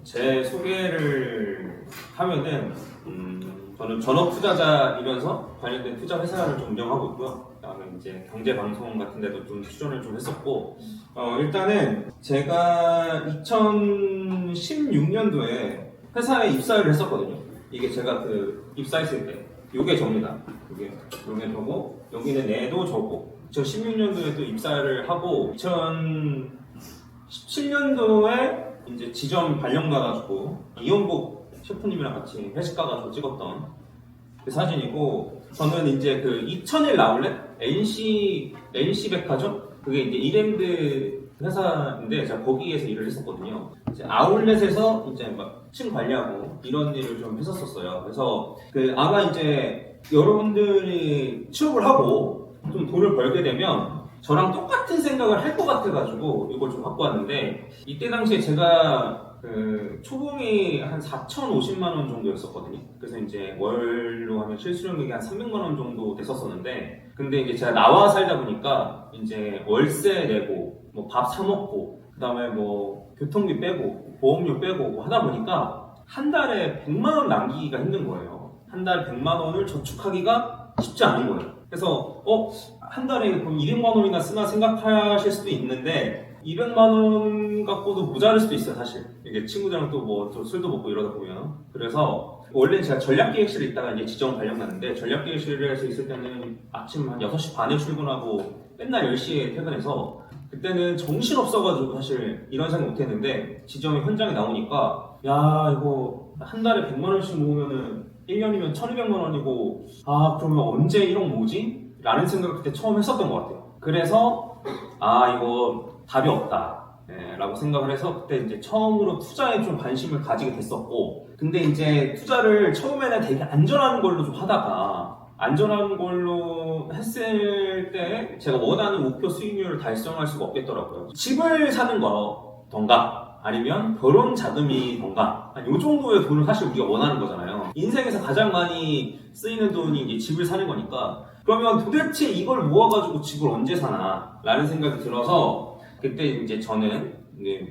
제 소개를 하면은 저는 전업 투자자이면서 관련된 투자 회사를 좀 운영하고 있고요. 그다음에 이제 경제 방송 같은 데도 좀 출연을 좀 했었고, 일단은 제가 2016년도에 회사에 입사를 했었거든요. 이게 제가 그 입사했을 때 요게 저입니다. 요게 저고, 여기는 애도 저고. 2016년도에 또 입사를 하고 2017년도에 이제 지점 발령 가가지고 이용복 셰프님이랑 같이 회식 가가지고 찍었던 그 사진이고, 저는 이제 그 2001 아울렛 NC 백화점, 그게 이제 이랜드 회사인데 제가 거기에서 일을 했었거든요. 이제 아울렛에서 이제 막 층 관리하고 이런 일을 좀 했었어요. 그래서 그 아마 이제 여러분들이 취업을 하고 좀 돈을 벌게 되면 저랑 똑같은 생각을 할 것 같아가지고 이걸 좀 갖고 왔는데, 이때 당시에 제가 그 초봉이 한 4,050만 원 정도였었거든요. 그래서 이제 월로 하면 실수령액이 한 300만 원 정도 됐었었는데, 근데 이제 제가 나와 살다 보니까 이제 월세 내고 뭐 밥 사 먹고 그다음에 뭐 교통비 빼고 보험료 빼고 뭐 하다 보니까 한 달에 100만 원 남기기가 힘든 거예요. 한 달에 100만 원을 저축하기가 쉽지 않은 거예요. 그래서 한 달에 그럼 200만 원이나 쓰나 생각하실 수도 있는데, 200만 원 갖고도 모자랄 수도 있어요, 사실. 이게 친구들이랑 또 뭐 술도 먹고 이러다 보면. 그래서 원래 제가 전략기획실에 있다가 이제 지정 발령 났는데, 전략기획실에서 있을 때는 아침 한 6시 반에 출근하고 맨날 10시에 퇴근해서, 그때는 정신 없어가지고 사실 이런 생각 못 했는데, 지정이 현장에 나오니까 야, 이거 한 달에 100만 원씩 모으면은 1년이면 1200만 원이고, 그러면 언제 1억 모으지? 라는 생각을 그때 처음 했었던 것 같아요. 그래서 이거 답이 없다 라고 생각을 해서 그때 이제 처음으로 투자에 좀 관심을 가지게 됐었고, 근데 이제 투자를 처음에는 되게 안전한 걸로 좀 하다가, 안전한 걸로 했을 때 제가 원하는 목표 수익률을 달성할 수가 없겠더라고요. 집을 사는 거던가 아니면 결혼 자금이던가, 요 정도의 돈을 사실 우리가 원하는 거잖아요. 인생에서 가장 많이 쓰이는 돈이 이제 집을 사는 거니까, 그러면 도대체 이걸 모아가지고 집을 언제 사나 라는 생각이 들어서, 그때 이제 저는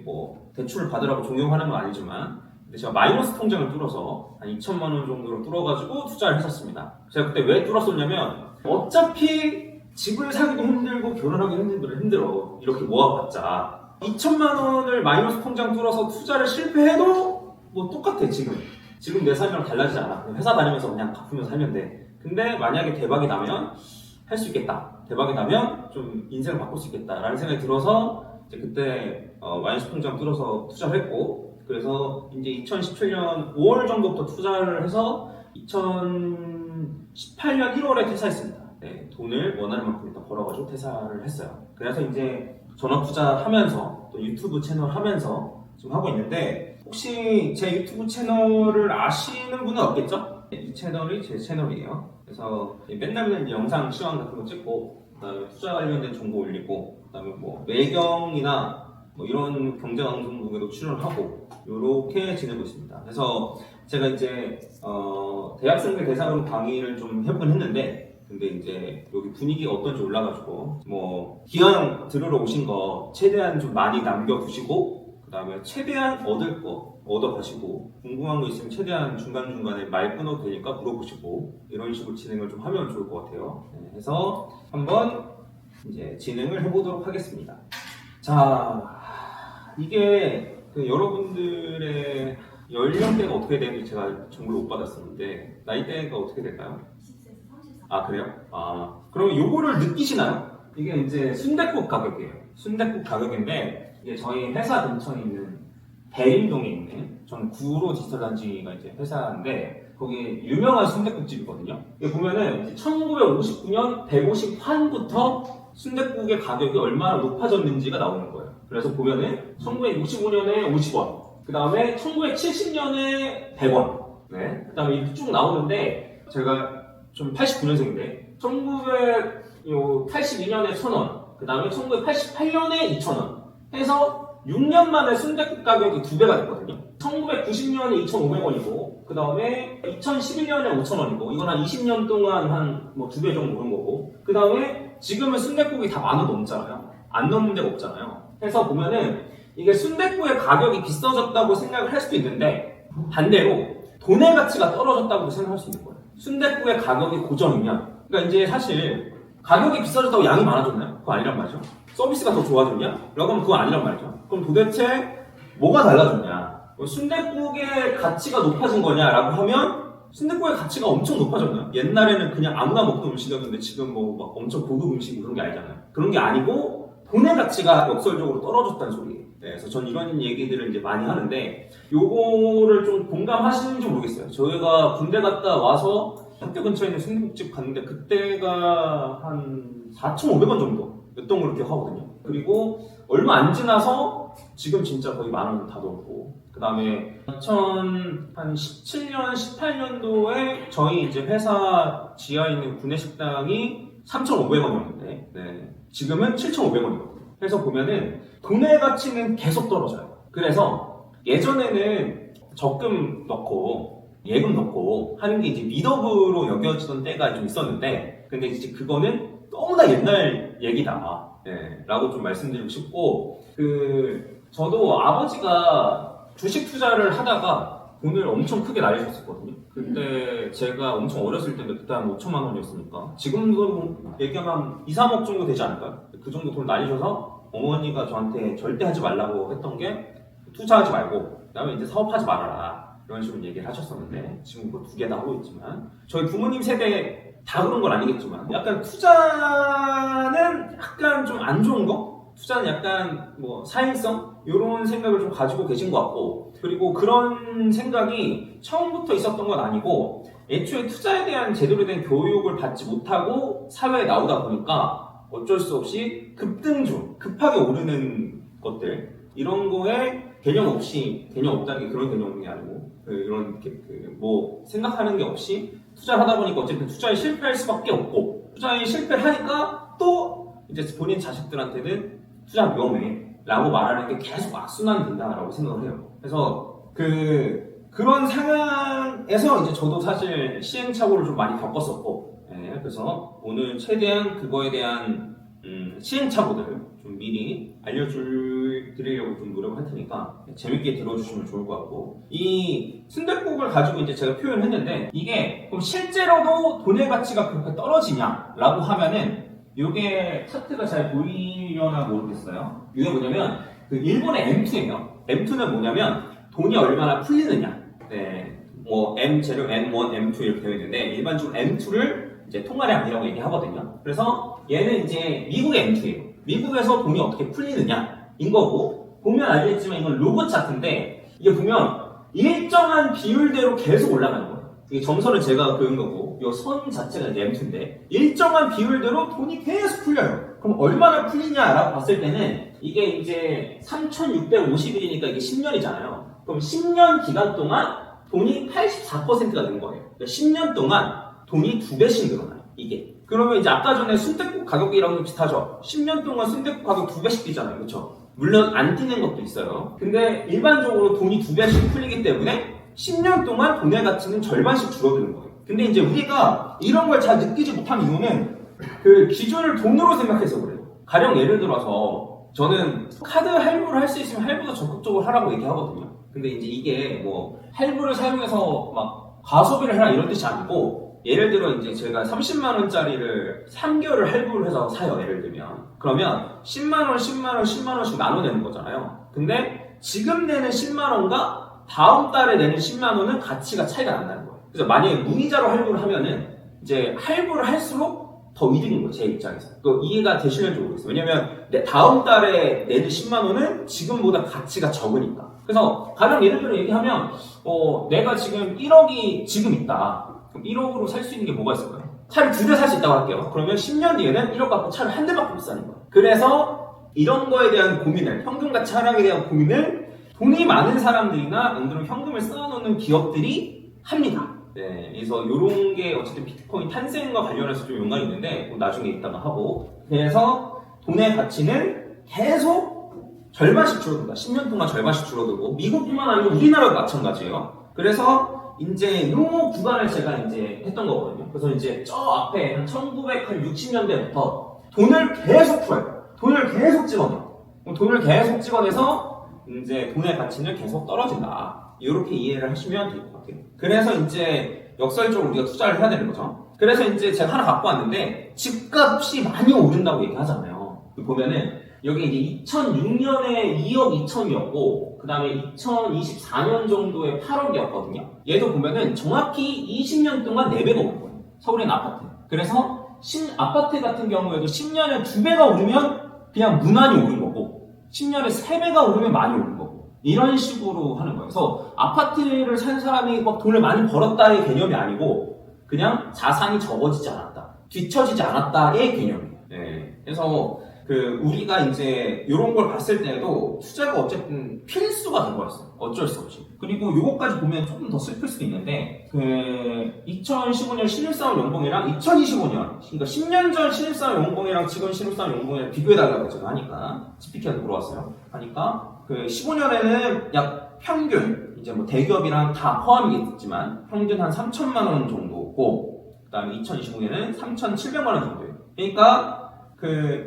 뭐 대출을 받으라고 종용하는 건 아니지만, 근데 제가 마이너스 통장을 뚫어서 한 2천만 원 정도를 뚫어가지고 투자를 했었습니다. 제가 그때 왜 뚫었었냐면, 어차피 집을 사기도 힘들고 결혼하기도 힘들어 이렇게 모아봤자 2천만 원을 마이너스 통장 뚫어서 투자를 실패해도 뭐 똑같아. 지금 내 삶이랑 달라지지 않아. 회사 다니면서 그냥 갚으면서 살면 돼. 근데 만약에 대박이 나면 할 수 있겠다, 대박이 나면 좀 인생을 바꿀 수 있겠다 라는 생각이 들어서 이제 그때 마이너스 통장 뚫어서 투자를 했고, 그래서 이제 2017년 5월 정도부터 투자를 해서 2018년 1월에 퇴사했습니다. 네, 돈을 원하는 만큼 일단 벌어가지고 퇴사를 했어요. 그래서 이제 전업 투자하면서 또 유튜브 채널 하면서 지금 하고 있는데, 혹시 제 유튜브 채널을 아시는 분은 없겠죠? 네, 이 채널이 제 채널이에요. 그래서 맨날 영상 시황 같은 거 찍고, 그다음에 투자 관련된 정보 올리고, 그다음에 뭐 매경이나 뭐 이런 경제 방송국에도 출연하고 이렇게 지내고 있습니다. 그래서 제가 이제 대학생들 대상으로 강의를 좀 해보긴 했는데, 근데 이제 여기 분위기가 어떤지 올라가지고 뭐 기왕 들으러 오신 거 최대한 좀 많이 남겨두시고, 그 다음에 최대한 얻을 거 얻어가시고, 궁금한 거 있으면 최대한 중간중간에 말 끊어도 되니까 물어보시고, 이런 식으로 진행을 좀 하면 좋을 것 같아요. 네, 해서 한번 이제 진행을 해보도록 하겠습니다. 자, 이게 그 여러분들의 연령대가 어떻게 되는지 제가 정보를 못 받았었는데, 나이대가 어떻게 될까요? 20세에서 30세. 그래요? 그러면 요거를 느끼시나요? 이게 이제 순댓국 가격이에요. 순댓국 가격인데, 이게 저희 회사 근처에 있는 대림동에 있는, 저는 구로 디지털 단지가 이제 회사인데, 거기 유명한 순댓국집이거든요. 여기 보면은 1959년 150환부터 순댓국의 가격이 얼마나 높아졌는지가 나오는 거예요. 그래서 보면은 1965년에 50원, 그 다음에 1970년에 100원, 네, 그 다음에 이렇게 쭉 나오는데, 제가 좀 89년생인데 1982년에 1,000원, 그 다음에 1988년에 2,000원 해서 6년 만에 순댓국 가격이 2배가 됐거든요. 1990년에 2,500원이고, 그 다음에 2011년에 5,000원이고, 이건 한 20년 동안 한 뭐 2배 정도 오른 거고, 그 다음에 지금은 순댓국이 다 10,000원 넘잖아요. 안 넘는 데가 없잖아요. 해서 보면은 이게 순댓국의 가격이 비싸졌다고 생각을 할 수도 있는데 반대로 돈의 가치가 떨어졌다고 생각할 수 있는 거예요. 순댓국의 가격이 고정이면 그러니까 이제 사실 가격이 비싸졌다고 양이 많아졌나요? 그거 아니란 말이죠. 서비스가 더 좋아졌냐? 라고 하면 그거 아니란 말이죠. 그럼 도대체 뭐가 달라졌냐? 순댓국의 가치가 높아진 거냐라고 하면 순댓국의 가치가 엄청 높아졌나요? 옛날에는 그냥 아무나 먹던 음식이었는데 지금 뭐 막 엄청 고급 음식 그런 게 아니잖아요. 그런 게 아니고 돈의 가치가 역설적으로 떨어졌다는 소리예요. 네, 그래서 전 이런 얘기들을 이제 많이 하는데 요거를 좀 공감하시는지 모르겠어요. 저희가 군대 갔다 와서 학교 근처에 있는 순댓국집 갔는데 그때가 한 4,500원 정도였던 걸로 기억하거든요. 그리고 얼마 안 지나서 지금 진짜 거의 10,000원 다 넘고 그 다음에 2017년, 18년도에 저희 이제 회사 지하에 있는 구내식당이 3,500원이었는데 네, 지금은 7,500원이거든요. 그래서 보면은 돈의 가치는 계속 떨어져요. 그래서 예전에는 적금 넣고 예금 넣고 하는 게 이제 미덕으로 여겨지던 때가 좀 있었는데 근데 이제 그거는 너무나 옛날 얘기다 라고 좀 말씀드리고 싶고 저도 아버지가 주식 투자를 하다가 돈을 엄청 크게 날리셨었거든요. 그때 제가 엄청 어렸을 때인데 그때 한 5천만 원이었으니까 지금도 얘기하면 2, 3억 정도 되지 않을까요? 그 정도 돈 날리셔서 어머니가 저한테 절대 하지 말라고 했던 게 투자하지 말고 그 다음에 이제 사업하지 말아라 이런 식으로 얘기를 하셨었는데 지금 그 두 개 다 하고 있지만 저희 부모님 세대 다 그런 건 아니겠지만 약간 투자는 약간 좀 안 좋은 거? 투자는 약간 뭐 사행성? 이런 생각을 좀 가지고 계신 것 같고 그리고 그런 생각이 처음부터 있었던 건 아니고 애초에 투자에 대한 제대로 된 교육을 받지 못하고 사회에 나오다 보니까 어쩔 수 없이 급등주, 급하게 오르는 것들 이런 거에 개념 없다는 게 그런 개념이 아니고 이런 뭐 생각하는 게 없이 투자를 하다 보니까 어쨌든 투자에 실패할 수밖에 없고 투자에 실패를 하니까 또 이제 본인 자식들한테는 투자 위험해 라고 말하는 게 계속 악순환 된다라고 생각을 해요. 그래서 그런 상황에서 이제 저도 사실 시행착오를 좀 많이 겪었었고 그래서 오늘 최대한 그거에 대한 시행착오들을 좀 미리 알려드리려고 좀 노력을 할 테니까 재밌게 들어주시면 좋을 것 같고 이 순댓국을 가지고 이제 제가 표현을 했는데 이게 그럼 실제로도 돈의 가치가 그렇게 떨어지냐라고 하면은 이게 차트가 잘 보이려나 모르겠어요. 이게 뭐냐면 그 일본의 M2예요. M2는 뭐냐면 돈이 얼마나 풀리느냐. 네, 뭐 M 재료 M1, M2 이렇게 되어 있는데 일반적으로 M2를 이제 통화량이라고 얘기하거든요. 그래서 얘는 이제 미국의 M2예요. 미국에서 돈이 어떻게 풀리느냐인 거고 보면 알겠지만 이건 로그 차트인데 이게 보면 일정한 비율대로 계속 올라가는 거예요. 이게 점선을 제가 그은 거고 이 선 자체가 이제 M2인데 일정한 비율대로 돈이 계속 풀려요. 그럼 얼마나 풀리냐라고 봤을 때는 이게 이제 3,650일이니까 이게 10년이잖아요. 그럼 10년 기간 동안 돈이 84%가 는 거예요. 그러니까 10년 동안 돈이 2배씩 늘어나요. 이게. 그러면 이제 아까 전에 순댓국 가격이랑 비슷하죠. 10년 동안 순댓국 가격 2배씩 뛰잖아요. 그렇죠? 물론 안 뛰는 것도 있어요. 근데 일반적으로 돈이 2배씩 풀리기 때문에 10년 동안 돈의 가치는 절반씩 줄어드는 거예요. 근데 이제 우리가 이런 걸 잘 느끼지 못한 이유는 그 기준을 돈으로 생각해서 그래요. 가령 예를 들어서 저는 카드 할부를 할 수 있으면 할부도 적극적으로 하라고 얘기하거든요. 근데 이제 이게 뭐 할부를 사용해서 막 과소비를 해라 이런 뜻이 아니고 예를 들어 이제 제가 30만 원짜리를 3개월을 할부를 해서 사요. 예를 들면 그러면 10만 원, 10만 원, 10만 원씩 나눠내는 거잖아요. 근데 지금 내는 10만 원과 다음 달에 내는 10만 원은 가치가 차이가 난다는 거예요. 그래서 만약에 무이자로 할부를 하면은 이제 할부를 할수록 더 이득인 거예요. 제 입장에서. 그 이해가 되시는지 모르겠어요. 왜냐면 다음 달에 내는 10만 원은 지금보다 가치가 적으니까. 그래서 가령 예를 들어 얘기하면 내가 지금 1억이 지금 있다. 그럼 1억으로 살 수 있는 게 뭐가 있을까요? 차를 2대 살 수 있다고 할게요. 그러면 10년 뒤에는 1억 갖고 차를 한 대밖에 못 사는 거예요. 그래서 이런 거에 대한 고민을, 현금 가치 하락에 대한 고민을 돈이 많은 사람들이나 예를 들어 현금을 쌓아놓는 기업들이 합니다. 네, 그래서 이런 게 어쨌든 비트코인 탄생과 관련해서 좀 연관이 있는데 나중에 이따가 하고 그래서 돈의 가치는 계속 절반씩 줄어든다. 10년 동안 절반씩 줄어들고 미국뿐만 아니고 우리나라도 마찬가지예요. 그래서 이제 요 구간을 제가 이제 했던 거거든요. 그래서 이제 저 앞에 한 1960년대부터 돈을 계속 풀어요. 돈을 계속 찍어내요. 돈을 계속 찍어내서 이제 돈의 가치는 계속 떨어진다. 이렇게 이해를 하시면 될 것 같아요. 그래서 이제 역설적으로 우리가 투자를 해야 되는 거죠. 그래서 이제 제가 하나 갖고 왔는데 집값이 많이 오른다고 얘기하잖아요. 보면은 여기 이제 2006년에 2억 2천이었고 그 다음에 2024년 정도에 8억이었거든요. 얘도 보면은 정확히 20년 동안 4배가 오른 거예요. 서울의 아파트. 그래서 아파트 같은 경우에도 10년에 2배가 오르면 그냥 무난히 오른 거고 10년에 3배가 오르면 많이 오른 거고 이런 식으로 하는 거예요. 그래서 아파트를 산 사람이 막 돈을 많이 벌었다의 개념이 아니고 그냥 자산이 적어지지 않았다, 뒤처지지 않았다의 개념이에요. 네. 그래서 우리가 이제 이런 걸 봤을 때도 투자가 어쨌든 필수가 된 거였어요. 어쩔 수 없이. 그리고 요거까지 보면 조금 더 슬플 수도 있는데 2015년 신입사원 연봉이랑 2025년 그러니까 10년 전 신입사원 연봉이랑 지금 신입사원 연봉이랑 비교해달라고 제가 하니까 GPT한테 물어봤어요. 하니까 15년에는 약 평균 이제 뭐 대기업이랑 다 포함이겠지만 평균 한 3천만 원 정도고 그 다음에 2025년에는 3,700만 원 정도예요. 그러니까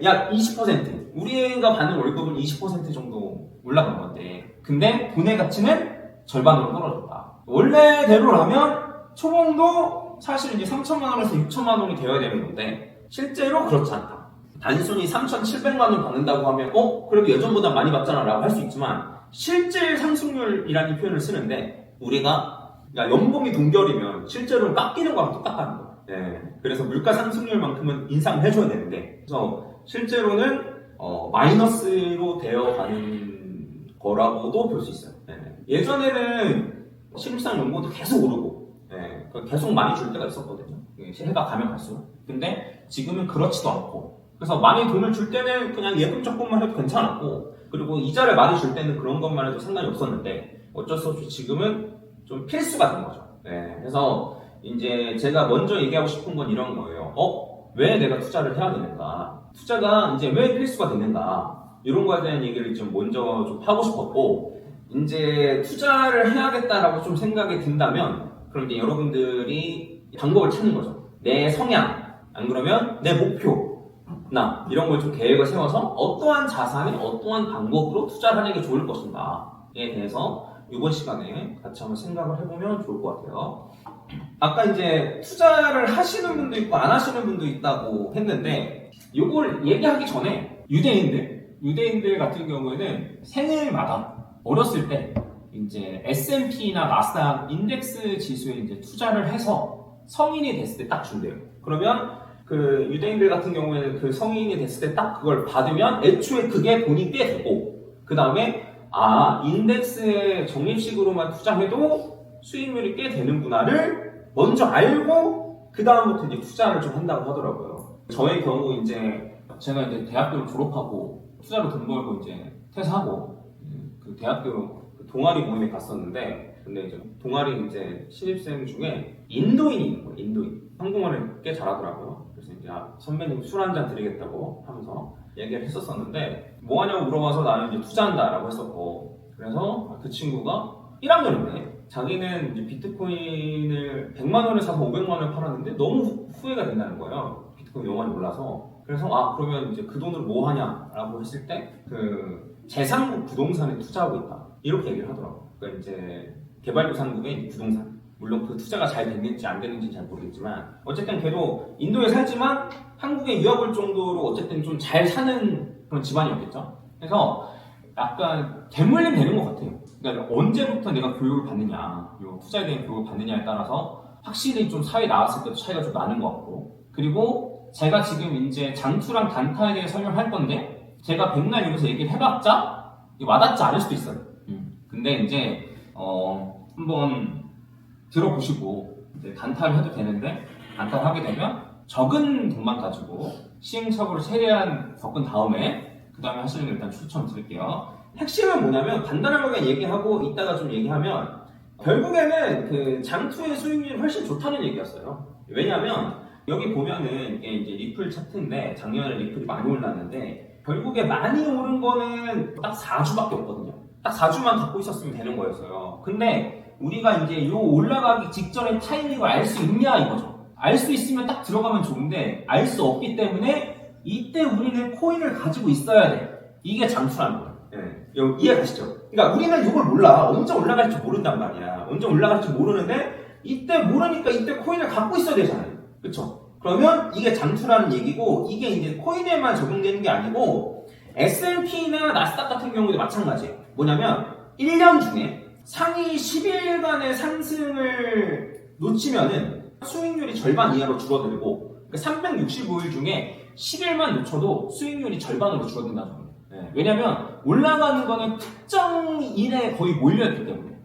약 20% 우리가 받는 월급은 20% 정도 올라간 건데 근데 돈의 가치는 절반으로 떨어졌다. 원래대로라면 초봉도 사실 이제 3천만 원에서 6천만 원이 되어야 되는 건데 실제로 그렇지 않다. 단순히 3,700만 원 받는다고 하면 그래도 예전보다 많이 받잖아 라고 할 수 있지만 실질 상승률이라는 표현을 쓰는데 우리가 연봉이 동결이면 실제로 깎이는 거랑 똑같다는 거예요. 네, 그래서 물가 상승률만큼은 인상을 해줘야 되는데 그래서 실제로는 마이너스로 되어가는 거라고도 볼 수 있어요. 네. 예전에는 신입사원 연봉도 계속 오르고 네, 계속 많이 줄 때가 있었거든요. 해가 가면 갈수록. 근데 지금은 그렇지도 않고 그래서 많이 돈을 줄 때는 그냥 예금 조금만 해도 괜찮았고 그리고 이자를 많이 줄 때는 그런 것만 해도 상관이 없었는데 어쩔 수 없이 지금은 좀 필수가 된 거죠. 네, 그래서 이제 제가 먼저 얘기하고 싶은 건 이런 거예요. 왜 내가 투자를 해야 되는가? 투자가 이제 왜 필수가 되는가? 이런 거에 대한 얘기를 좀 먼저 좀 하고 싶었고, 이제 투자를 해야겠다라고 좀 생각이 든다면, 그럼 이제 여러분들이 방법을 찾는 거죠. 내 성향, 안 그러면 내 목표나 이런 걸 좀 계획을 세워서 어떠한 자산에 어떠한 방법으로 투자를 하는 게 좋을 것인가에 대해서 이번 시간에 같이 한번 생각을 해보면 좋을 것 같아요. 아까 이제 투자를 하시는 분도 있고 안 하시는 분도 있다고 했는데 이걸 얘기하기 전에 유대인들 같은 경우에는 생일마다 어렸을 때 이제 S&P나 나스닥 인덱스 지수에 이제 투자를 해서 성인이 됐을 때 딱 준대요. 그러면 유대인들 같은 경우에는 성인이 됐을 때 딱 그걸 받으면 애초에 그게 돈이 꽤 되고 그 다음에 인덱스에 적립식으로만 투자해도 수익률이 꽤 되는구나를 먼저 알고 그 다음부터 이제 투자를 좀 한다고 하더라고요. 저의 경우 이제 제가 이제 대학교를 졸업하고 투자로 돈 벌고 이제 퇴사하고 대학교 동아리 모임에 갔었는데 근데 이제 동아리 이제 신입생 중에 인도인이 있는 거예요. 인도인. 한국말을 꽤 잘하더라고요. 그래서 이제 선배님 술 한잔 드리겠다고 하면서 얘기를 했었었는데 뭐 하냐고 물어봐서 나는 이제 투자한다라고 했었고 그래서 그 친구가 1학년인데 자기는 이제 비트코인을 100만 원에 사서 500만 원에 팔았는데 너무 후회가 된다는 거예요. 비트코인 너무 많이 올라서. 그래서 그러면 이제 그 돈을 뭐 하냐라고 했을 때 제3국 부동산에 투자하고 있다. 이렇게 얘기를 하더라고요. 그러니까 이제 개발도상국의 부동산. 물론 그 투자가 잘 됐는지 안 됐는지 잘 모르겠지만 어쨌든 걔도 인도에 살지만 한국에 유학을 정도로 어쨌든 좀 잘 사는 그런 집안이었겠죠. 그래서 약간 대물림 되는 것 같아요. 그러니까 언제부터 내가 교육을 받느냐, 투자에 대한 교육을 받느냐에 따라서 확실히 좀 사회에 나왔을 때도 차이가 좀 나는 것 같고 그리고 제가 지금 이제 장투랑 단타에 대해 설명할 건데 제가 백날 여기서 얘기를 해봤자 와닿지 않을 수도 있어요. 근데 이제 한번 들어보시고 이제 단타를 해도 되는데 단타를 하게 되면 적은 돈만 가지고 시행착오를 최대한 겪은 다음에 그 다음에 하시는 걸 일단 추천드릴게요. 핵심은 뭐냐면 간단하게 얘기하고 이따가 좀 얘기하면 결국에는 장투의 수익률이 훨씬 좋다는 얘기였어요. 왜냐하면 여기 보면은 이게 이제 리플 차트인데 작년에 리플이 많이 올랐는데 결국에 많이 오른 거는 딱 4주밖에 없거든요. 딱 4주만 갖고 있었으면 되는 거였어요. 근데 우리가 이제 요 올라가기 직전의 타이밍을 알 수 있냐 이거죠. 알 수 있으면 딱 들어가면 좋은데 알 수 없기 때문에 이때 우리는 코인을 가지고 있어야 돼. 이게 장투라는 거예요. 네. 이해 가시죠? 그러니까 우리는 이걸 몰라. 언제 올라갈지 모른단 말이야. 언제 올라갈지 모르는데 이때 모르니까 이때 코인을 갖고 있어야 되잖아요. 그쵸? 그러면 이게 장투라는 얘기고 이게 이제 코인에만 적용되는 게 아니고 S&P나 나스닥 같은 경우도 마찬가지예요. 뭐냐면 1년 중에 상위 10일간의 상승을 놓치면은 수익률이 절반 이하로 줄어들고 365일 중에 10일만 놓쳐도 수익률이 절반으로 줄어든다는 거예요. 네. 왜냐면 올라가는 거는 특정 일에 거의 몰려있기 때문에.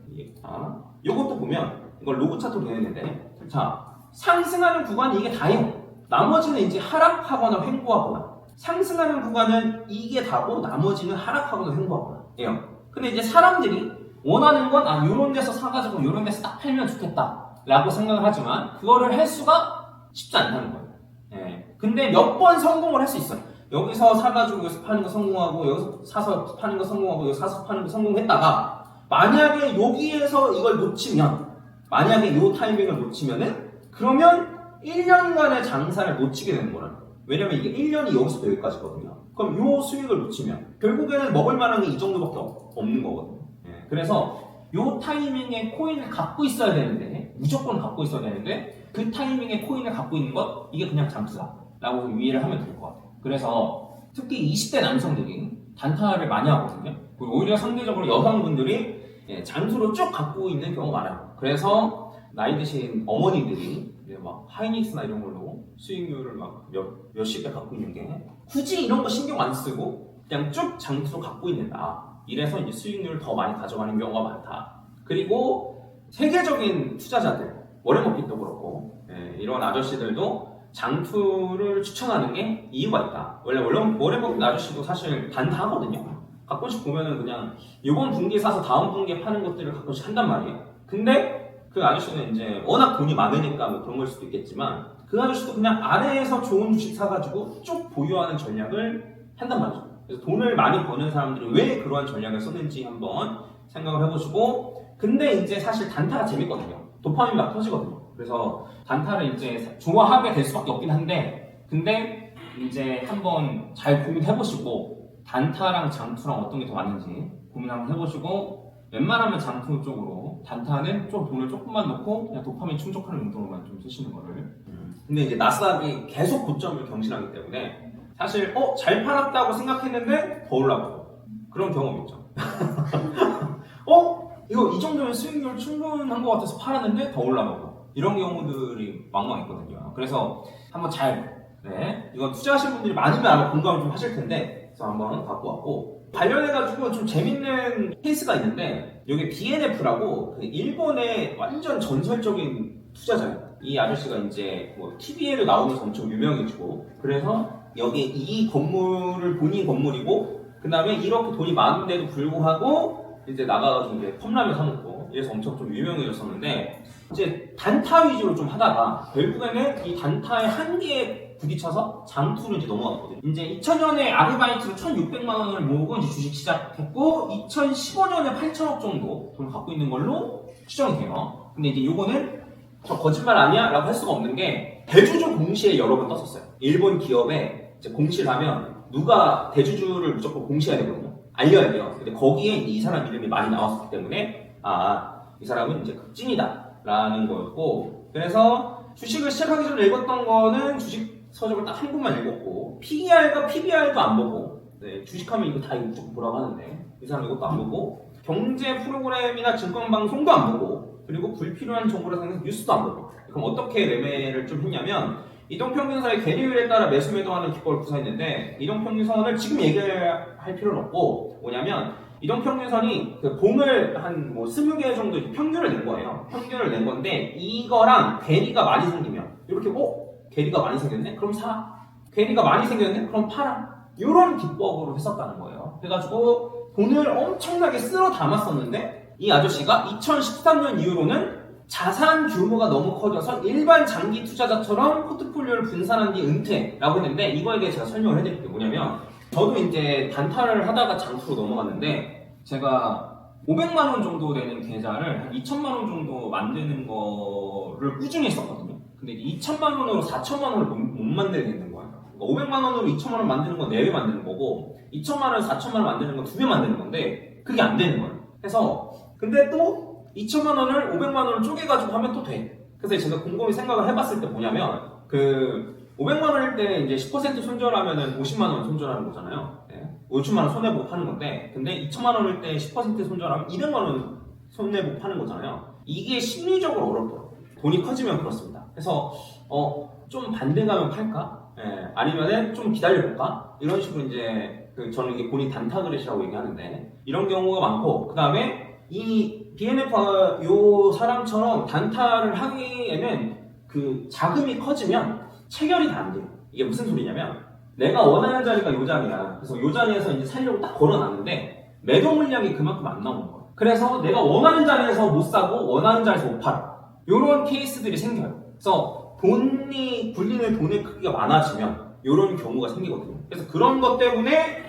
이것도 보면 이걸 로그 차트로 되어있는데 자 상승하는 구간이 이게 다예요. 나머지는 이제 하락하거나 횡보하거나 상승하는 구간은 이게 다고 나머지는 하락하거나 횡보하거나 예요. 근데 이제 사람들이 원하는 건 요런 데서 사가지고 요런 데서 딱 팔면 좋겠다 라고 생각을 하지만 그거를 할 수가 쉽지 않다는 거예요. 예. 근데 몇 번 성공을 할 수 있어요. 여기서 사가지고 여기서 파는 거 성공하고 여기서 사서 파는 거 성공하고 여기서 사서 파는 거 성공했다가 만약에 여기에서 이걸 놓치면 만약에 이 타이밍을 놓치면은 그러면 1년간의 장사를 놓치게 되는 거라는 거예요. 왜냐면 이게 1년이 여기서부터 여기까지거든요. 그럼 이 수익을 놓치면 결국에는 먹을 만한 게 이 정도밖에 없는 거거든요. 예. 그래서 이 타이밍에 코인을 갖고 있어야 되는데 무조건 갖고 있어야 되는데 그 타이밍에 코인을 갖고 있는 것 이게 그냥 장투다 라고 이해를 하면 될 것 같아요. 그래서 특히 20대 남성들이 단타를 많이 하거든요. 그리고 오히려 상대적으로 여성분들이 장투로 쭉 갖고 있는 경우가 많아요. 그래서 나이 드신 어머니들이 막 하이닉스나 이런 걸로 수익률을 막 몇십 배 갖고 있는 게 굳이 이런 거 신경 안 쓰고 그냥 쭉 장투로 갖고 있는다. 이래서 이제 수익률을 더 많이 가져가는 경우가 많다. 그리고 세계적인 투자자들, 워렌 버핏도 그렇고 이런 아저씨들도 장투를 추천하는 게 이유가 있다. 원래 워렌 버핏 아저씨도 사실 단타 하거든요. 가끔씩 보면은 그냥 이번 분기에 사서 다음 분기에 파는 것들을 가끔씩 한단 말이에요. 근데 그 아저씨는 이제 워낙 돈이 많으니까 뭐 그런 걸 수도 있겠지만 그 아저씨도 그냥 아래에서 좋은 주식 사가지고 쭉 보유하는 전략을 한단 말이죠. 그래서 돈을 많이 버는 사람들이 왜 그러한 전략을 썼는지 한번 생각을 해보시고 근데 이제 사실 단타가 재밌거든요. 도파민 막 터지거든요. 그래서 단타를 이제 좋아하게 될 수밖에 없긴 한데 근데 이제 한번 잘 고민해보시고 단타랑 장투랑 어떤 게 더 맞는지 고민 한번 해보시고 웬만하면 장투 쪽으로 단타는 좀 돈을 조금만 넣고 그냥 도파민 충족하는 운동으로만 좀 쓰시는 거를 근데 이제 나스닥이 계속 고점을 경신하기 때문에 사실 잘 팔았다고 생각했는데 더 올라가고 그런 경험 있죠. 이거 이 정도면 수익률 충분한 것 같아서 팔았는데 더 올라가고 이런 경우들이 왕왕 있거든요. 그래서 한번 이거 투자하시는 분들이 많으면 아마 공감을 좀 하실 텐데 그래서 한번 갖고 왔고 관련해가지고 좀 재밌는 케이스가 있는데 여기 BNF라고 일본의 완전 전설적인 투자자예요. 이 아저씨가 이제 뭐 TV에도 나오면서 엄청 유명해지고 그래서 여기 이 건물을 본인 건물이고 그 다음에 이렇게 돈이 많은데도 불구하고 이제 나가가지고 이제 컵라면 사먹고 이래서 엄청 좀 유명해졌었는데 이제 단타 위주로 좀 하다가 결국에는 이 단타의 한계에 부딪혀서 장투로 이제 넘어갔거든요. 이제 2000년에 아르바이트로 1600만 원을 모으고 이제 주식 시작했고 2015년에 8천억 정도 돈을 갖고 있는 걸로 추정이 돼요. 근데 이제 요거는 저 거짓말 아니야? 라고 할 수가 없는 게 대주주 공시에 여러 번 떴었어요. 일본 기업에 이제 공시를 하면 누가 대주주를 무조건 공시해야 되거든요. 알려야 돼요. 근데 거기에 이 사람 이름이 많이 나왔기 때문에 이 사람은 이제 극진이다 라는 거였고 그래서 주식을 시작하기 전에 읽었던 거는 주식 서적을 딱 한 권만 읽었고 PER과 PBR도 안 보고 주식하면 이거 다 무조건 보라고 하는데 이 사람 이것도 안 보고 경제 프로그램이나 증권방송도 안 보고 그리고 불필요한 정보를 생각해서 뉴스도 안 보고 그럼 어떻게 매매를 좀 했냐면 이동평균선의 괴리율에 따라 매수 매도하는 기법을 구사했는데 이동평균선을 지금 얘기할 필요는 없고 뭐냐면 이동평균선이 그 봉을 한 뭐 20개 정도 평균을 낸 거예요. 평균을 낸 건데 이거랑 괴리가 많이 생기면 이렇게 괴리가 많이 생겼네? 그럼 사. 괴리가 많이 생겼네? 그럼 팔아. 이런 기법으로 했었다는 거예요. 그래가지고 돈을 엄청나게 쓸어 담았었는데 이 아저씨가 2013년 이후로는 자산 규모가 너무 커져서 일반 장기 투자자처럼 포트폴리오를 분산한 뒤 은퇴라고 했는데 이거에 대해 제가 설명을 해드릴게요. 뭐냐면 저도 이제 단타를 하다가 장투로 넘어갔는데 제가 500만 원 정도 되는 계좌를 한 2천만 원 정도 만드는 거를 꾸준히 했었거든요. 근데 2천만 원으로 4천만 원을 못 만들겠는 거예요. 500만 원으로 2천만 원 만드는 건 4배 만드는 거고 2천만 원, 4천만 원 만드는 건 2배 만드는 건데 그게 안 되는 거예요. 그래서 근데 또 2천만 원을 500만 원을 쪼개가지고 하면 또 돼. 그래서 제가 곰곰이 생각을 해봤을 때 뭐냐면 그 500만 원일 때 이제 10% 손절하면은 50만 원 손절하는 거잖아요. 5천만 원 손해보고 파는 건데 근데 2천만 원일 때 10% 손절하면 200만 원 손해보고 파는 거잖아요. 이게 심리적으로 어렵더라고요. 돈이 커지면 그렇습니다. 그래서 좀 반대가면 팔까? 아니면은 좀 기다려볼까? 이런 식으로 이제 저는 이게 본인 단타 그릇이라고 얘기하는데 이런 경우가 많고 그 다음에 이 BNF 요 사람처럼 단타를 하기에는 그 자금이 커지면 체결이 다 안 돼요. 이게 무슨 소리냐면 내가 원하는 자리가 요 자리야. 그래서 요 자리에서 이제 살려고 딱 걸어놨는데 매도 물량이 그만큼 안 나오는 거예요. 그래서 내가 원하는 자리에서 못 사고 원하는 자리에서 못 팔아. 요런 케이스들이 생겨요. 그래서 돈이 굴리는 돈의 크기가 많아지면 요런 경우가 생기거든요. 그래서 그런 것 때문에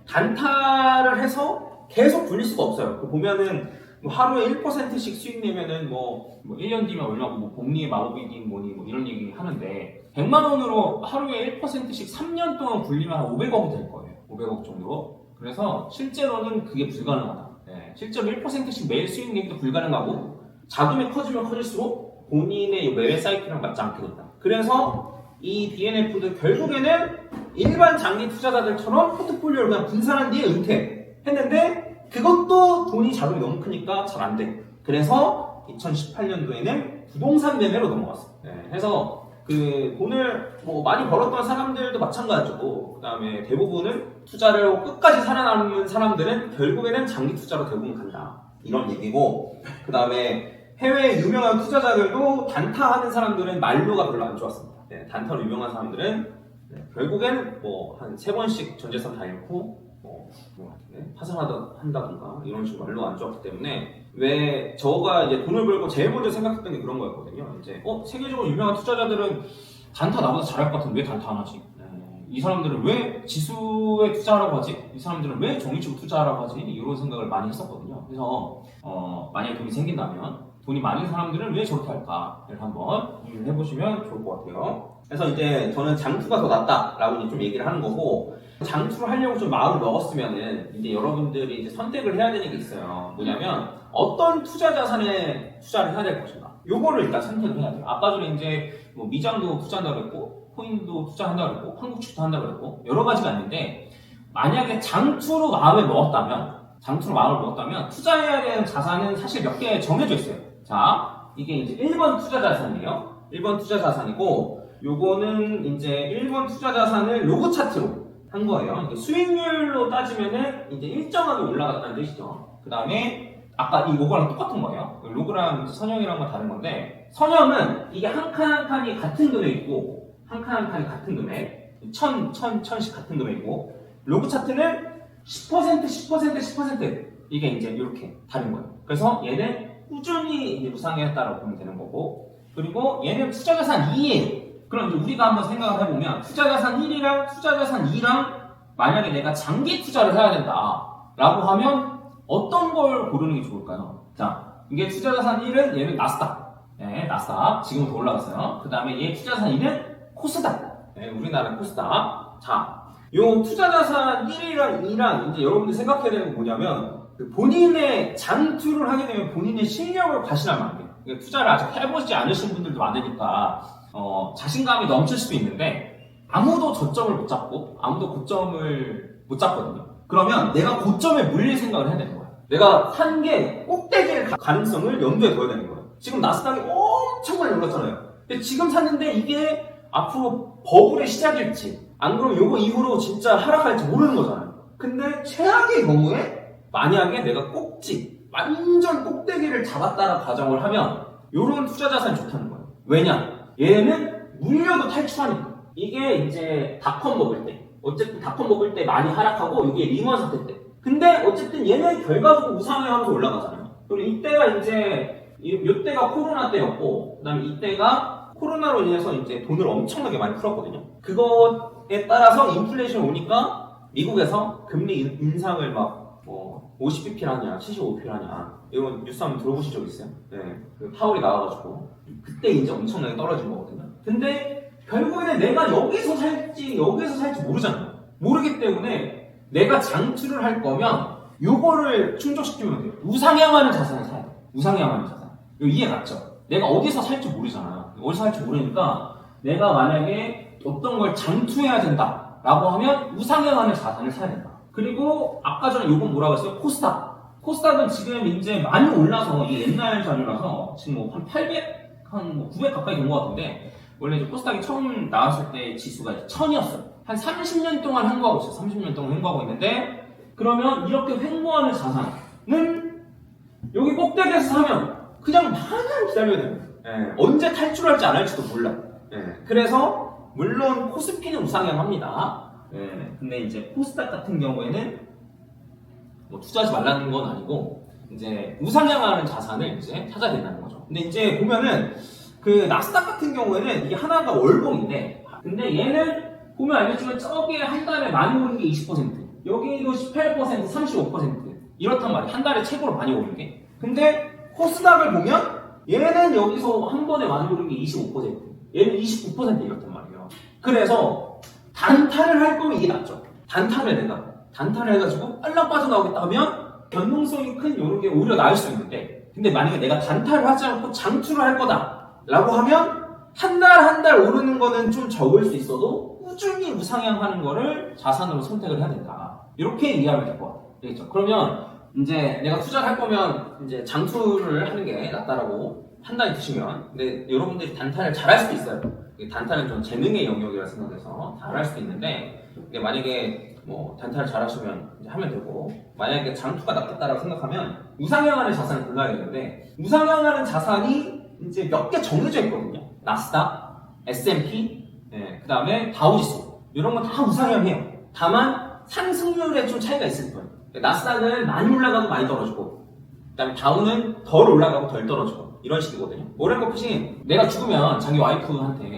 단타를 해서 계속 굴릴 수가 없어요. 보면은 뭐 하루에 1%씩 수익 내면은 뭐 1년 뒤면 얼마고 뭐 복리의 마법이긴 뭐니 뭐 이런 얘기 하는데 100만 원으로 하루에 1%씩 3년 동안 굴리면 한 500억이 될 거예요. 500억 정도. 그래서 실제로는 그게 불가능하다. 실제로 1%씩 매일 수익 내기도 불가능하고 자금이 커지면 커질수록 본인의 매매 사이클이랑 맞지 않게 된다. 그래서 이 BNF도 결국에는 일반 장기 투자자들처럼 포트폴리오를 그냥 분산한 뒤에 은퇴했는데 그것도 돈이 자금이 너무 크니까 잘 안 돼. 그래서 2018년도에는 부동산 매매로 넘어갔어요. 그래서 그 돈을 뭐 많이 벌었던 사람들도 마찬가지고 그 다음에 대부분은 투자를 끝까지 살아남은 사람들은 결국에는 장기 투자로 대부분 간다. 이런 얘기고 그 다음에 해외 유명한 투자자들도 단타하는 사람들은 말로가 별로 안 좋았습니다. 단타로 유명한 사람들은 결국엔 뭐 한 3번씩 전재산 다 잃고 파산한다던가 이런 식으로 말로 안 좋았기 때문에 왜 저가 이제 돈을 벌고 제일 먼저 생각했던 게 그런 거였거든요. 이제 세계적으로 유명한 투자자들은 단타 나보다 잘할 것 같은데 왜 단타 안 하지? 이 사람들은 왜 지수에 투자하라고 하지? 이 사람들은 왜 종이치고 투자하라고 하지? 이런 생각을 많이 했었거든요. 그래서 만약에 돈이 생긴다면 돈이 많은 사람들은 왜 저렇게 할까를 한번 고민을 해보시면 좋을 것 같아요. 그래서 이제 저는 장투가 더 낫다라고 좀 얘기를 하는 거고 장투를 하려고 좀 마음을 먹었으면은 이제 여러분들이 이제 선택을 해야 되는 게 있어요. 뭐냐면 어떤 투자 자산에 투자를 해야 될 것인가? 요거를 일단 선택을 해야 돼요. 아까 전에 이제 뭐 미장도 투자한다고 했고 코인도 투자한다고 했고 한국주식도 한다고 했고 여러 가지가 있는데 만약에 장투로 마음을 먹었다면 투자해야 되는 자산은 사실 몇 개 정해져 있어요. 자, 이게 이제 1번 투자 자산이에요. 1번 투자 자산이고 요거는 이제 1번 투자 자산을 로그 차트로 한 거예요. 수익률로 따지면은 이제 일정하게 올라갔다는 뜻이죠. 그 다음에 아까 이거랑 똑같은 거예요. 로그랑 선형이랑은 다른 건데 선형은 이게 한 칸 한 칸이 같은 금액이고 한 칸 한 칸이 같은 금액 1000씩 같은 금액이고 로그 차트는 10% 이게 이제 이렇게 다른 거예요. 그래서 얘는 꾸준히 이제 우상향했다라고 보면 되는 거고 그리고 얘는 투자자산 2예요. 그럼 이제 우리가 한번 생각을 해보면 투자자산 1이랑 투자자산 2랑 만약에 내가 장기 투자를 해야 된다라고 하면 어떤 걸 고르는 게 좋을까요? 자, 이게 투자자산 1은 얘는 나스닥. 나스닥. 지금 더 올라갔어요. 그 다음에 얘 투자자산 2는 코스닥. 우리나라 코스닥. 자, 요 투자자산 1이랑 2랑 이제 여러분들 생각해야 되는 건 뭐냐면 본인의 장투를 하게 되면 본인의 실력을 과신하면 안 돼요. 투자를 아직 해보지 않으신 분들도 많으니까 자신감이 넘칠 수도 있는데 아무도 저점을 못 잡고 아무도 고점을 못 잡거든요. 그러면 내가 고점에 물릴 생각을 해야 되는 거예요. 내가 산 게 꼭대기에 갈 가능성을 염두에 둬야 되는 거예요. 지금 나스닥이 엄청 많이 올랐잖아요. 근데 지금 샀는데 이게 앞으로 버블의 시작일지 안 그러면 요거 이후로 진짜 하락할지 모르는 거잖아요. 근데 최악의 경우에 만약에 내가 완전 꼭대기를 잡았다라고 가정을 하면 요런 투자 자산이 좋다는 거예요. 왜냐? 얘는 물려도 탈출하니까. 이게 이제 닷컴 먹을 때 어쨌든 닷컴 먹을 때 많이 하락하고 이게 리먼 사태 때 근데 어쨌든 얘는 결과적으로 우상향하면서 올라가잖아요. 그리고 이때가 이제 이때가 코로나 때였고 그 다음에 이때가 코로나로 인해서 이제 돈을 엄청나게 많이 풀었거든요. 그거에 따라서 인플레이션이 오니까 미국에서 금리 인상을 막 50bp라냐 75bp라냐 이런 뉴스 한번 들어보신 적 있어요? 그 파월이 나와가지고 그때 이제 엄청나게 떨어진 거거든요. 근데 결국에는 내가 여기서 살지 모르잖아. 모르기 때문에 내가 장투를 할 거면 요거를 충족시키면 돼요. 우상향하는 자산을 사야 돼. 우상향하는 자산. 이거 이해 갔죠? 내가 어디서 살지 모르잖아. 어디서 살지 모르니까 내가 만약에 어떤 걸 장투해야 된다 라고 하면 우상향하는 자산을 사야 된다. 그리고 아까 전에 요건 뭐라고 했어요? 코스닥. 코스닥은 지금 이제 많이 올라서 이게 옛날 자료라서 지금 뭐 한 800, 한 900 가까이 된 것 같은데 원래 이제 코스닥이 처음 나왔을 때 지수가 1000이었어요. 한 30년 동안 횡보하고 있어요. 30년 동안 횡보하고 있는데 그러면 이렇게 횡보하는 자산은 여기 꼭대기에서 사면 그냥 마냥 기다려야 됩니다. 언제 탈출할지 안 할지도 몰라. 그래서 물론 코스피는 우상향합니다. 근데 이제 코스닥 같은 경우에는 뭐 투자하지 말라는 건 아니고 이제 우상향하는 자산을 이제 찾아야 된다는 거죠. 근데 이제 보면은 그 나스닥 같은 경우에는 이게 하나가 월봉인데 근데 얘는 보면 알겠지만 저기에 한 달에 많이 오른 게 20%, 여기도 18%, 35% 이렇단 말이에요. 한 달에 최고로 많이 오른 게. 근데 코스닥을 보면 얘는 여기서 한 번에 많이 오른 게 25%, 얘는 29% 이렇단 말이에요. 그래서 단타를 할 거면 이게 낫죠. 단타를 해가지고 빨랑 빠져나오겠다 하면 변동성이 큰 이런 게 오히려 나을 수 있는데 근데 만약에 내가 단타를 하지 않고 장투를 할 거다 라고 하면 한 달 오르는 거는 좀 적을 수 있어도 꾸준히 우상향하는 거를 자산으로 선택을 해야 된다. 이렇게 이해하면 될 것 같아요. 되겠죠? 그러면 이제 내가 투자를 할 거면 이제 장투를 하는 게 낫다라고 판단이 드시면 근데 여러분들이 단타를 잘할 수도 있어요. 단타는 좀 재능의 영역이라 생각해서 잘할 수도 있는데 만약에 뭐 단타를 잘하시면 이제 하면 되고 만약에 장투가 낫겠다라고 생각하면 우상향하는 자산을 골라야 되는데 우상향하는 자산이 이제 몇 개 정해져 있거든요. 나스닥, S&P, 그 다음에 다우지수 이런 건 다 우상향해요. 다만 상승률에 좀 차이가 있을 거예요. 나스닥은 많이 올라가고 많이 떨어지고 그 다음에 다우는 덜 올라가고 덜 떨어지고 이런 식이거든요. 오랜 버핏이 내가 죽으면 자기 와이프한테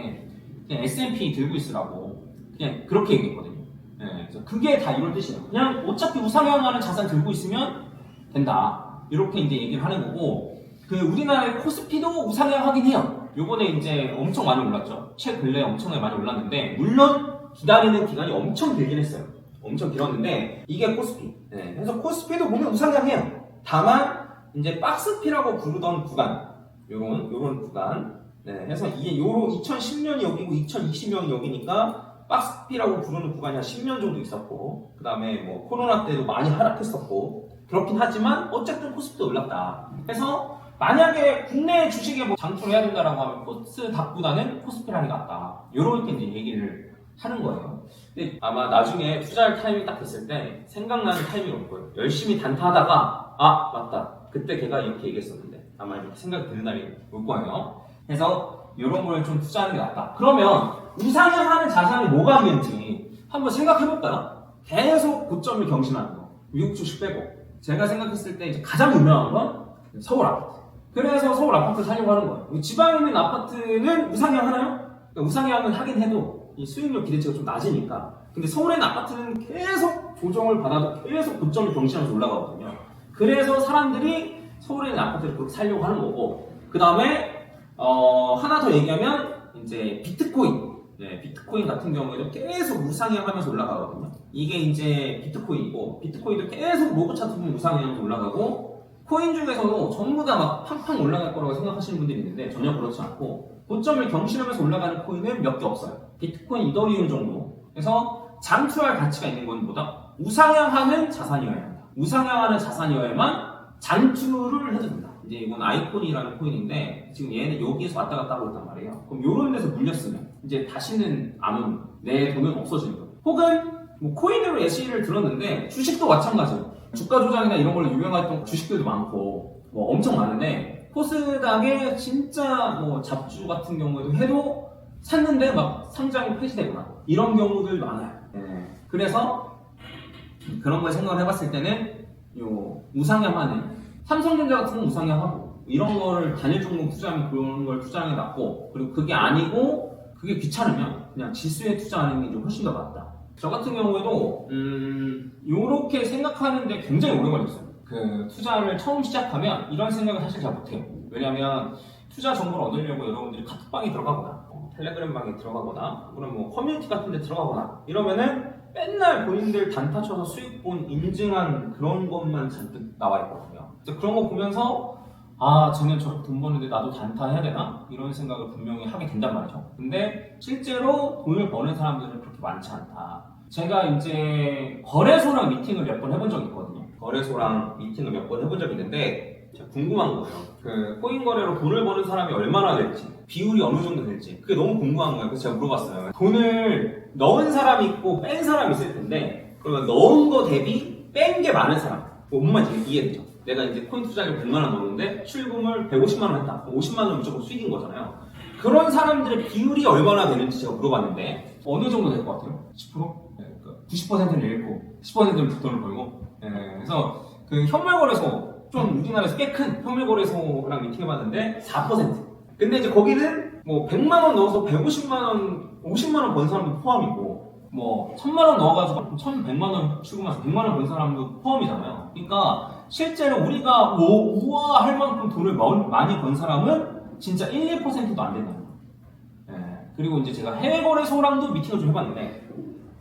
그냥 S&P 들고 있으라고 그냥 그렇게 얘기했거든요. 그래서 그게 다 이런 뜻이에요. 그냥 어차피 우상향하는 자산 들고 있으면 된다. 이렇게 이제 얘기를 하는 거고 그 우리나라의 코스피도 우상향하긴 해요. 요번에 이제 엄청 많이 올랐죠. 최근래에 엄청나게 많이 올랐는데 물론 기다리는 기간이 엄청 길긴 했어요. 엄청 길었는데 이게 코스피. 그래서 코스피도 보면 우상향해요. 다만 이제 박스피라고 부르던 구간, 요런 구간. 해서 이게 요로 2010년이 여기고 2020년이 여기니까 박스피라고 부르는 구간이 한 10년 정도 있었고, 그 다음에 뭐 코로나 때도 많이 하락했었고, 그렇긴 하지만 어쨌든 코스피도 올랐다. 그래서 만약에 국내 주식에 뭐 장투를 해야 된다라고 하면 코스닥보다는 코스피를 하는 게 낫다. 요렇게 이제 얘기를 하는 거예요. 근데 아마 나중에 투자할 타이밍이 딱 됐을 때 생각나는 타이밍이 올 거예요. 열심히 단타하다가 아 맞다 그때 걔가 이렇게 얘기했었는데 아마 이렇게 생각이 드는 날이 올 거예요. 그래서 이런 걸 좀 투자하는 게 낫다. 그러면 우상향하는 자산이 뭐가 있는지 한번 생각해 볼까요? 계속 고점을 경신하는 거. 미국 주식 빼고 제가 생각했을 때 이제 가장 유명한 건 서울 아파트. 그래서 서울 아파트 사려고 하는 거예요. 지방에 있는 아파트는 우상향하나요? 그러니까 우상향은 하긴 해도 이 수익률 기대치가 좀 낮으니까. 근데 서울에 있는 아파트는 계속 조정을 받아도 계속 고점을 경신하면서 올라가거든요. 그래서 사람들이 서울에 있는 아파트를 그렇게 살려고 하는 거고, 그 다음에 하나 더 얘기하면 이제 비트코인. 비트코인 같은 경우에도 계속 우상향하면서 올라가거든요. 이게 이제 비트코인이고, 비트코인도 계속 로브 차트 보면 우상향하면서 올라가고, 코인 중에서도 전부 다 막 팡팡 올라갈 거라고 생각하시는 분들이 있는데 전혀 그렇지 않고 고점을 경신하면서 올라가는 코인은 몇 개 없어요. 비트코인, 이더리움 정도. 그래서 장투할 가치가 있는 건 뭐다? 우상향하는 자산이어야 한다. 우상향하는 자산이어야만 장투를 해도 된다. 이제 이건 아이콘이라는 코인인데 지금 얘는 여기에서 왔다 갔다 하고 있단 말이에요. 그럼 이런 데서 물렸으면 이제 다시는 안 오는 거예요. 내 돈은 없어지는 거예요. 혹은 뭐 코인으로 예시를 들었는데 주식도 마찬가지예요. 주가 조작이나 이런 걸로 유명했던 주식들도 많고 뭐 엄청 많은데 코스닥에 진짜 뭐 잡주 같은 경우에도 해도 샀는데 막 상장이 폐지되거나 이런 경우들 많아요. 그래서 그런 걸 생각을 해봤을 때는 요 우상향하는 삼성전자 같은 건 우상향하고 이런 거를 단일 종목 투자하면 그런 걸 투자하는 게 낫고 그리고 그게 아니고 그게 귀찮으면 그냥 지수에 투자하는 게 좀 훨씬 더 낫다. 저 같은 경우에도 요렇게 생각하는데 굉장히 오래 걸렸어요. 그 투자를 처음 시작하면 이런 생각을 사실 잘 못해요. 왜냐하면 투자 정보를 얻으려고 여러분들이 카톡방에 들어가거나 텔레그램방에 들어가거나 그럼 뭐 커뮤니티 같은 데 들어가거나 이러면은 맨날 본인들 단타 쳐서 수익본 인증한 그런 것만 잔뜩 나와 있거든요. 그래서 그런 거 보면서 아, 쟤는 저렇게 돈 버는데 나도 단타 해야 되나? 이런 생각을 분명히 하게 된단 말이죠. 근데 실제로 돈을 버는 사람들은 그렇게 많지 않다. 제가 이제 거래소랑 미팅을 몇 번 해본 적이 있거든요. 거래소랑 미팅을 몇 번 해본 적이 있는데 제가 궁금한 거예요. 그 코인 거래로 돈을 버는 사람이 얼마나 될지, 비율이 어느 정도 될지 그게 너무 궁금한 거예요. 그래서 제가 물어봤어요. 돈을 넣은 사람이 있고 뺀 사람이 있을 텐데 그러면 넣은 거 대비 뺀 게 많은 사람, 뭔 말인지 이해되죠? 내가 이제 코인 투자를 100만 원 넣었는데 출금을 150만 원 했다. 50만 원은 무조건 수익인 거잖아요. 그런 사람들의 비율이 얼마나 되는지 제가 물어봤는데 어느 정도 될 것 같아요? 10%? 네, 90%는 잃고 10%는 돈을 벌고. 네, 그래서 그 현물거래소 좀 우리나라에서 꽤 큰 현물거래소랑 미팅해봤는데 4%. 근데 이제 거기는 뭐 100만 원 넣어서 150만 원, 50만 원 번 사람도 포함이고 뭐 1000만 원 넣어가지고 1100만 원 출금해서 100만 원 번 사람도 포함이잖아요. 그러니까 실제로 우리가 우와 할 만큼 돈을 많이 번 사람은 진짜 1, 2%도 안 된다는 거예요. 네. 그리고 이제 제가 해외거래소랑도 미팅을 좀 해봤는데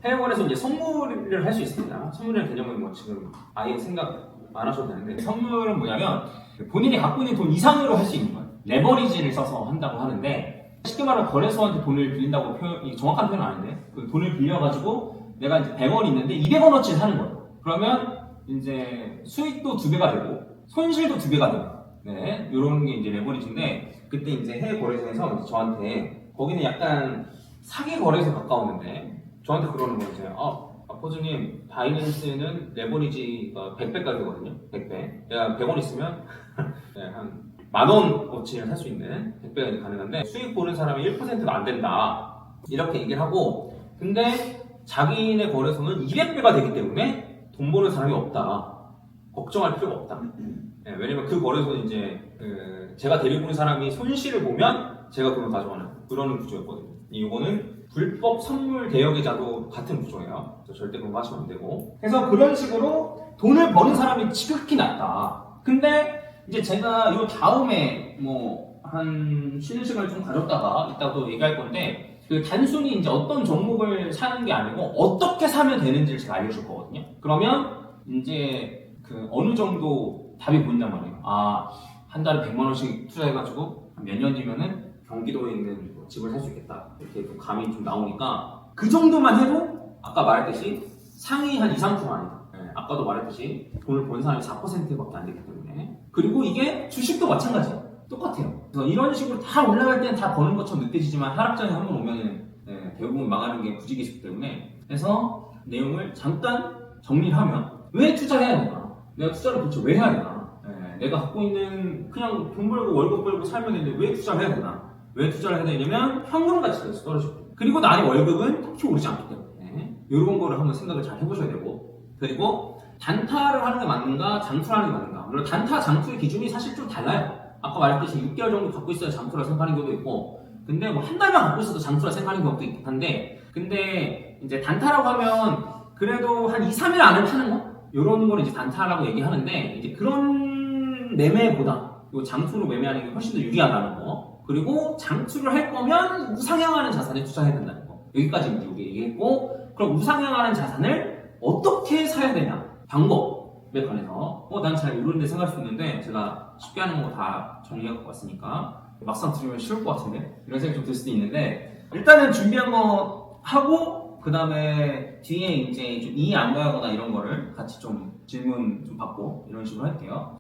해외거래소 이제 선물을 할 수 있습니다. 선물이라는 개념은 뭐 지금 아예 생각 안 하셔도 되는데 선물은 뭐냐면 본인이 갖고 있는 돈 이상으로 할 수 있는 거예요. 레버리지를 써서 한다고 하는데 쉽게 말하면 거래소한테 돈을 빌린다고 이게 정확한 표현은 아닌데 그 돈을 빌려가지고 내가 이제 100원 있는데 200원어치를 사는 거예요. 그러면 이제 수익도 2배가 되고 손실도 2배가 되고 네, 이런 게 이제 레버리지인데 그때 이제 해외 거래소에서 이제 저한테 거기는 약간 사기 거래소 가까웠는데 저한테 그러는 거예요. 이제 포즈님 바이낸스는 레버리지가 100배까지 되거든요. 100배. 내가 100원 있으면 네, 한 만원어치를 살 수 있는 100배가 가능한데 수익 보는 사람이 1%도 안 된다. 이렇게 얘기를 하고 근데 자기네 거래소는 200배가 되기 때문에 돈 버는 사람이 없다. 걱정할 필요가 없다. 네, 왜냐면 그 거래소는 이제 제가 데리고 온 사람이 손실을 보면 제가 돈을 가져가는 그런 구조였거든요. 이거는 불법 선물 대여계좌도 같은 구조예요. 절대 그런 거 하시면 안 되고. 그래서 그런 식으로 돈을 버는 사람이 지극히 낮다. 근데 이제 제가 이 다음에 뭐 한 쉬는 시간을 좀 가졌다가 이따도 얘기할 건데 그 단순히 이제 어떤 종목을 사는 게 아니고 어떻게 사면 되는지를 제가 알려줄 거거든요. 그러면 이제 그 어느 정도 답이 보인단 말이에요. 한 달에 100만 원씩 투자해가지고 몇 년 뒤면은 경기도에 있는 집을 살 수 있겠다. 이렇게 좀 감이 좀 나오니까 그 정도만 해도 아까 말했듯이 상위 한 2, 3% 아니다. 네, 아까도 말했듯이 돈을 번 사람이 4%밖에 안 되기 때문에 그리고 이게 주식도 마찬가지예요. 똑같아요. 그래서 이런 식으로 다 올라갈 때는 다 버는 것처럼 느껴지지만 하락장에 한번 오면은 대부분 망하는 게 부지기수 때문에 그래서 내용을 잠깐 정리를 하면 왜 투자해야 되나? 내가 투자를 도대체 왜 해야 되나? 내가 갖고 있는 그냥 돈 벌고 월급 벌고 살면 되는데 왜 투자를 해야 되나? 왜 투자를 해야 되냐면 현금 가치가 떨어지고 그리고 나의 월급은 특히 오르지 않기 때문에 이런 거를 한번 생각을 잘 해보셔야 되고 그리고 단타를 하는 게 맞는가 장투를 하는 게 맞는가 물론 단타 장투의 기준이 사실 좀 달라요. 아까 말했듯이 6개월 정도 갖고 있어야 장투라 생각하는 경우도 있고 근데 뭐 한 달만 갖고 있어도 장투라 생각하는 경우도 있긴 한데 근데 이제 단타라고 하면 그래도 한 2, 3일 안에 파는 거? 이런 걸 이제 단타라고 얘기하는데 이제 그런 매매보다 이 장투로 매매하는 게 훨씬 더 유리하다는 거 그리고 장투를 할 거면 우상향하는 자산에 투자해야 된다는 거 여기까지 이제 우리 얘기했고 그럼 우상향하는 자산을 어떻게 사야 되냐 방법에 관해서 난 잘 모르는데 생각할 수 있는데 제가 쉽게 하는 거 다 정리해갖고 왔으니까 막상 들으면 쉬울 것 같은데 이런 생각이 좀 들 수도 있는데 일단은 준비한 거 하고 그 다음에 뒤에 이제 좀 이해 안 가거나 이런 거를 같이 좀 질문 좀 받고 이런 식으로 할게요.